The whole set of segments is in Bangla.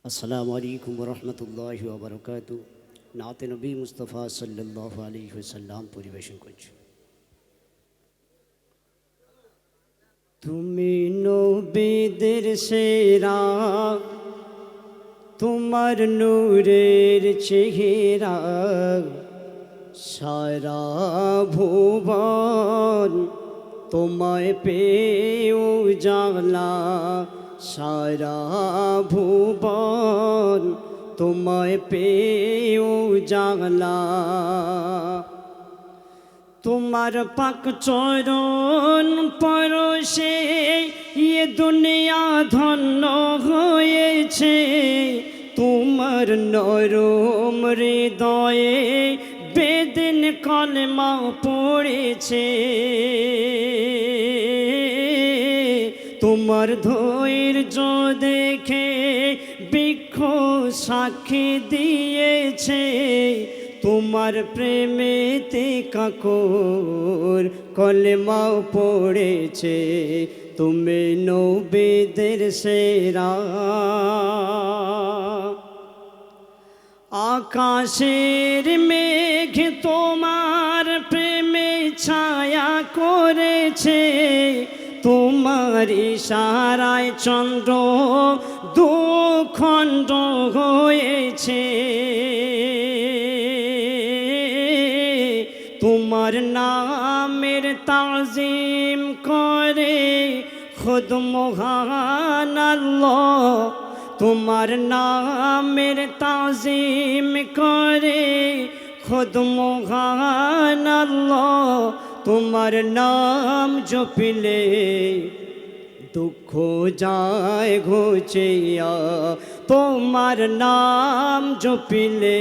আসসালামু আলাইকুম রহমতুল্লাহি ওয়া বারাকাতুহু। নাতে নবী মুস্তাফা সাল্লাল্লাহু আলাইহি ওয়াসাল্লাম পরিবেশন করছি। তুমি নবীদের সেরা, তোমার নূরের চেহারা সারা ভুবন তোমায় পেয়ে উজালা, সারা ভুবন তোমায় পেয়ে উজালা। তোমার পাক চরণ পরশে এ দুনিয়া ধন্য হয়েছে, তোমার নরম হৃদয়ে বেদিন কলমা পড়েছে। তোমার ধৈর্য দেখে বৃক্ষ সাক্ষী দিয়েছে, তোমার প্রেমেতে কাকর কলমা পড়েছে। তুমি নবীদের সেরা, আকাশের মেঘ তোমার প্রেমে ছায়া করেছে, তোমার ইশারায় চন্দ্র দুখণ্ড হয়েছে। তোমার নামের তাজিম করে খুদ মহান আল্লাহ, তোমার নামের তাজিম করে খুদ মহান আল্লাহ। তোমার নাম জপিলে দুঃখ যায় ঘুচিয়া, তোমার নাম জপিলে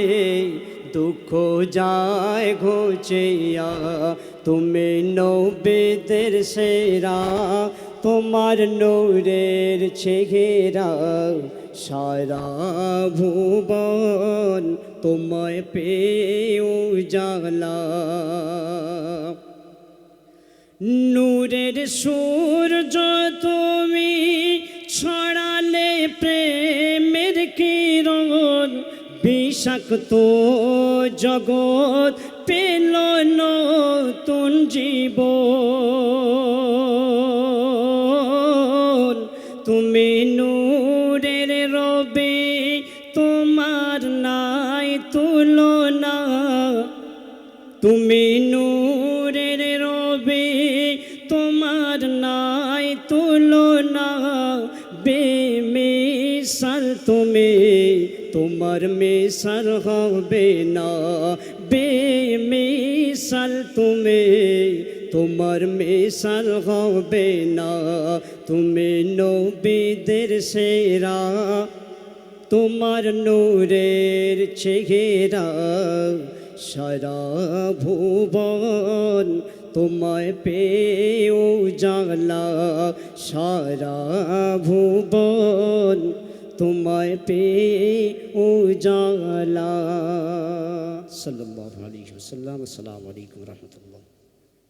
দুঃখ যায় ঘুচিয়া। তুমি নবীদের সেরা, তোমার নূরের চেহারা সারা ভুবন তোমায় পেয়ে উজালা। নূরের সূর্য তুমি ছড়ালে প্রেমের কিরণ, বিষাক্ত জগৎ পেল নতুন জীবন। তুমি নূরের রবি, তোমার নাই তুলনা। তুমি নূরের রবি, তোমার নাই তুলনা। বেমিসাল তুমি, তোমার মিসাল হবে না। বেমিসাল তুমি, তোমার মিসাল হবে না। তুমি নবীদের সেরা, তোমার নূরের চেহারা সারা ভুবন তোমায় পেয়ে উজালা, সারা ভুবন তোমায় পেয়ে উজালা। সাল্লাল্লাহু আলাইহি ওয়াসাল্লাম। আসসালামু আলাইকুম রহমতুল্লাহ।